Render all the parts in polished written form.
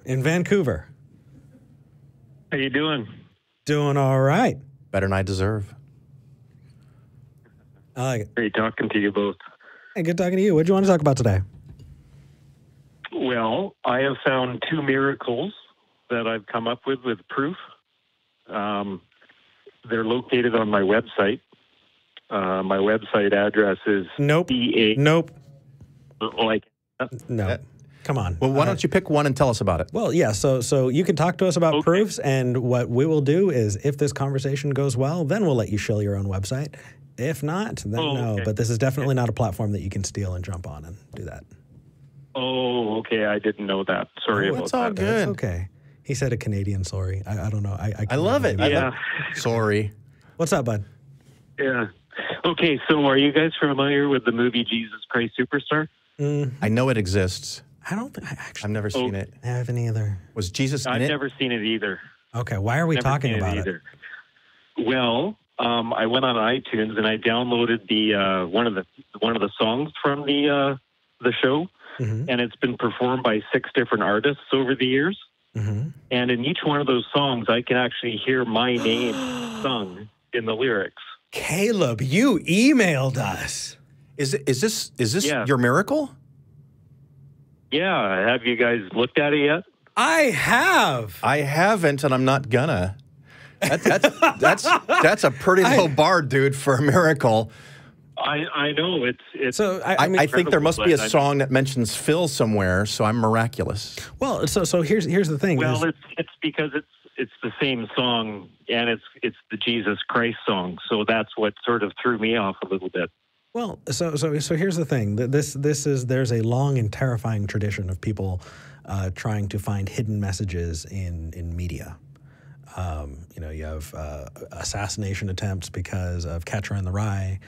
in Vancouver. How you doing? Doing all right. Better than I deserve. I like it. Great talking to you both. Hey, good talking to you. What do you want to talk about today? Well, I have found two miracles that I've come up with proof. They're located on my website. My website address is Nope. Nope. Like No. Come on. Well, why don't you pick one and tell us about it? Well, yeah, so you can talk to us about proofs, and what we will do is if this conversation goes well, then we'll let you shill your own website. If not, then no. Okay. But this is definitely not a platform that you can steal and jump on and do that. Oh, okay. I didn't know that. Sorry about It's all that. good. It's okay. He said a Canadian sorry. I don't know. I love it. Yeah. Sorry. What's up, bud? Yeah. Okay, so are you guys familiar with the movie Jesus Christ Superstar? I know it exists. I don't think I actually I've never seen it. haven't either. Was Jesus in I've it? never seen it either. Okay, why are we Never talking seen about it? either. Well, I went on iTunes and I downloaded the one of the songs from the show, Mm-hmm. and it's been performed by 6 different artists over the years. Mm-hmm. And in each one of those songs, I can actually hear my name sung in the lyrics. Caleb, you emailed us. Is this Yeah. your miracle? Yeah, have you guys looked at it yet? I have. I haven't, and I'm not gonna. That's a pretty low bar, dude, for a miracle. I know it's So I think there must be a incredible, but song that mentions Phil somewhere, so I'm miraculous. well, so here's the thing. well, is- it's because it's the same song, and it's the Jesus Christ song, so that's what sort of threw me off a little bit. Well, so here's the thing. There's a long and terrifying tradition of people trying to find hidden messages in media. You have assassination attempts because of Catcher in the Rye.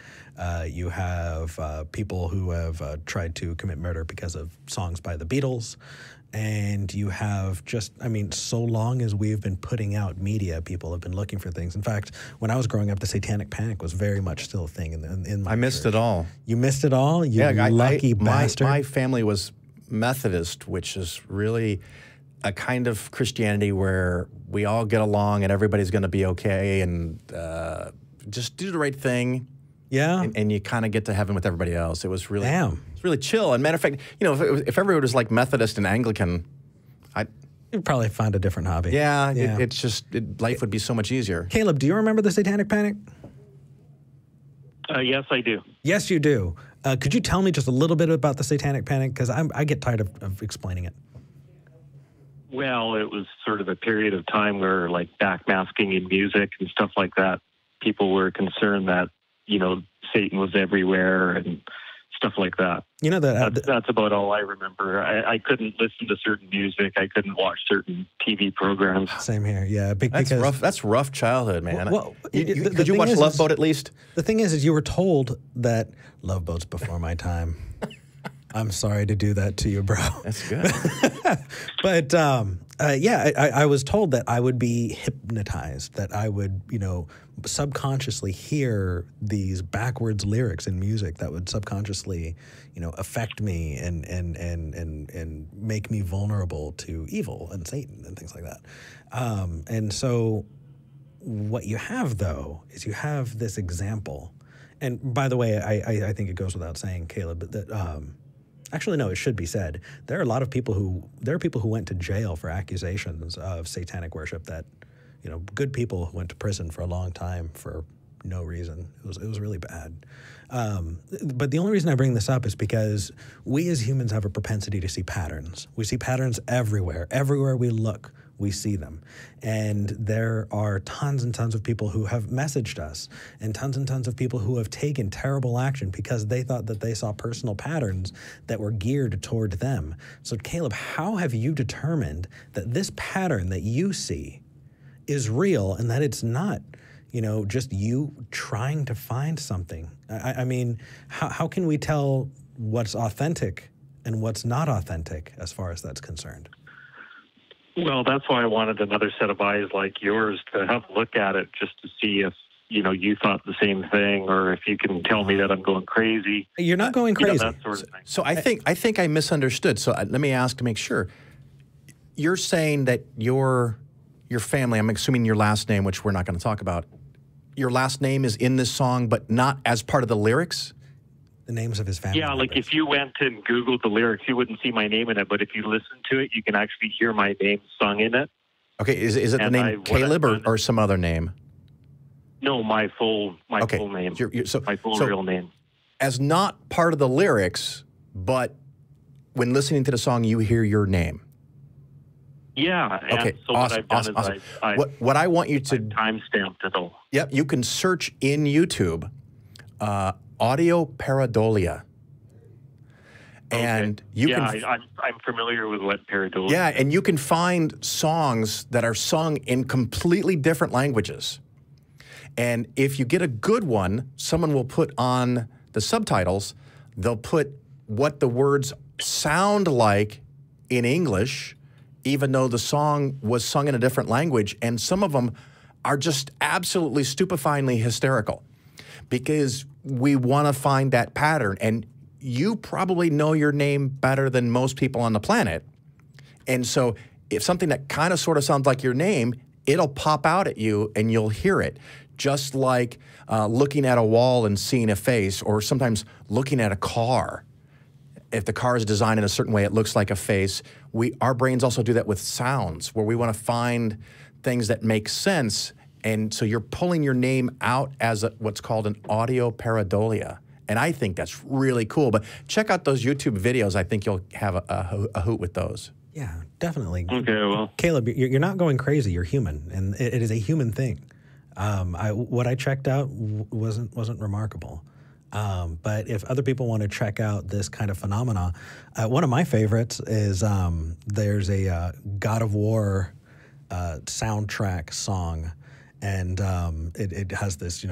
You have people who have tried to commit murder because of songs by the Beatles. And you have so long as we've been putting out media, people have been looking for things. In fact, when I was growing up, the Satanic Panic was very much still a thing in my I missed church. it all. You missed it all? You lucky bastard. My family was Methodist, which is really a kind of Christianity where we all get along and everybody's going to be okay and just do the right thing. Yeah. And you kind of get to heaven with everybody else. It was really, Damn. it's really chill. And matter of fact, if everyone was like Methodist and Anglican, You'd probably find a different hobby. life would be so much easier. Caleb, do you remember the Satanic Panic? Yes, I do. Yes, you do. Could you tell me just a little bit about the Satanic Panic? Because I get tired of explaining it. Well, it was sort of a period of time where, like, backmasking in music and stuff like that, people were concerned that, Satan was everywhere and stuff like that. You know that That's about all I remember. I couldn't listen to certain music. I couldn't watch certain TV programs. same here. Yeah, That's because rough. That's rough childhood, man. Well, Could you watch Love Boat at least? The thing is you were told that Love Boat's before my time. I'm sorry to do that to you, bro. That's good. But I was told that I would be hypnotized, that I would, subconsciously hear these backwards lyrics in music that would subconsciously, affect me and make me vulnerable to evil and Satan and things like that. And so what you have, though, is you have this example. And by the way, I think it goes without saying, Caleb, that actually, no, it should be said. There are a lot of people who went to jail for accusations of satanic worship that, good people who went to prison for a long time for no reason. It was really bad. But the only reason I bring this up is because we as humans have a propensity to see patterns. We see patterns everywhere. Everywhere we look, we see them. And there are tons and tons of people who have messaged us and tons of people who have taken terrible action because they thought that they saw personal patterns that were geared toward them. So Caleb, how have you determined that this pattern that you see is real and that it's not, just you trying to find something? I mean, how can we tell what's authentic and what's not authentic as far as that's concerned? Well, that's why I wanted another set of eyes like yours to have a look at it just to see if, you thought the same thing or if you can tell me that I'm going crazy. You're not going crazy. That sort of thing. So I think I misunderstood. So let me ask to make sure. you're saying that your family, I'm assuming your last name, which we're not going to talk about, your last name is in this song, but not as part of the lyrics? The names of his family. Yeah, like members. if you went and Googled the lyrics, you wouldn't see my name in it. But if you listen to it, you can actually hear my name sung in it. Okay, is it the name Caleb or some other name? No, my full name. My full real name. As not part of the lyrics, but when listening to the song, you hear your name. Yeah. And okay. so Awesome. what I've done is what I want you to timestamped it all. Yep. You can search in YouTube, audio pareidolia. And you can. I'm familiar with what pareidolia. Yeah, and you can find songs that are sung in completely different languages. And if you get a good one, someone will put on the subtitles. They'll put what the words sound like in English, even though the song was sung in a different language. And some of them are just absolutely stupefyingly hysterical because we want to find that pattern. And you probably know your name better than most people on the planet. And so if something that kind of sort of sounds like your name, it'll pop out at you and you'll hear it. Just like looking at a wall and seeing a face, or sometimes looking at a car. If the car is designed in a certain way, it looks like a face. Our brains also do that with sounds, where we want to find things that make sense. And so you're pulling your name out as what's called an audio pareidolia. And I think that's really cool. But check out those YouTube videos. I think you'll have a hoot with those. Yeah, definitely. Okay, well. Caleb, you're not going crazy. You're human, and it is a human thing. What I checked out wasn't remarkable. But if other people want to check out this kind of phenomena, one of my favorites is there's a God of War soundtrack song, and it has this,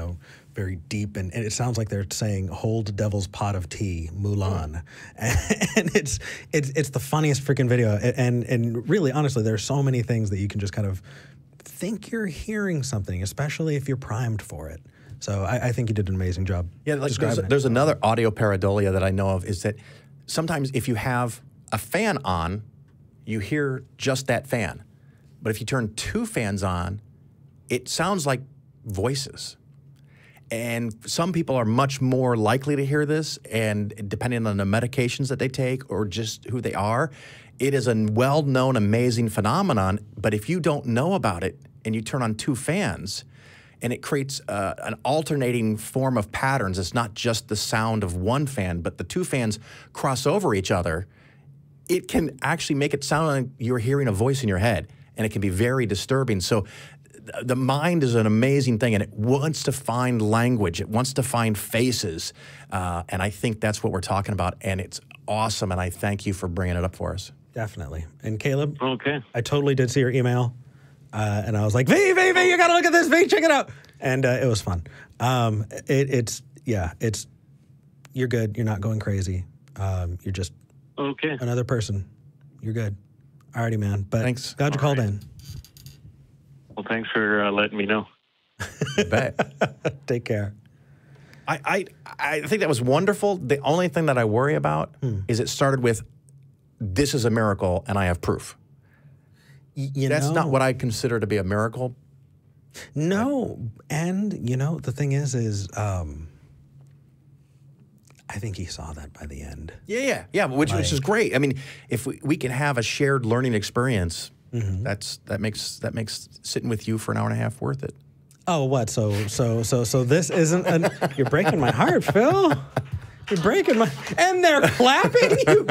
very deep, and it sounds like they're saying "Hold Devil's Pot of Tea, Mulan," and it's the funniest freaking video. And really, honestly, there are so many things that you can just kind of think you're hearing something, especially if you're primed for it. So I think you did an amazing job. Yeah, like there's another audio pareidolia that I know of, is that sometimes if you have a fan on, you hear just that fan. But if you turn two fans on, it sounds like voices. And some people are much more likely to hear this, and depending on the medications that they take or just who they are, it is a well-known, amazing phenomenon. But if you don't know about it and you turn on two fans, and it creates an alternating form of patterns. It's not just the sound of one fan, but the two fans cross over each other. It can actually make it sound like you're hearing a voice in your head, and it can be very disturbing. So the mind is an amazing thing, and it wants to find language. It wants to find faces, and I think that's what we're talking about, and it's awesome, and I thank you for bringing it up for us. Definitely. And Caleb, okay, I totally did see your email, and I was like, V, you got to look at this, V, check it out. And it was fun. You're good. You're not going crazy. You're just another person. You're good. Alrighty, man. But thanks. Glad you called in. Well, thanks for letting me know. You bet. Take care. I think that was wonderful. The only thing that I worry about is it started with, "This is a miracle, and I have proof." That's not what I consider to be a miracle. No, and the thing is I think he saw that by the end. Yeah, which is great. I mean, if we can have a shared learning experience, that makes sitting with you for an hour and a half worth it. Oh, what? So this isn't you're breaking my heart, Phil. You're breaking my, and they're clapping you.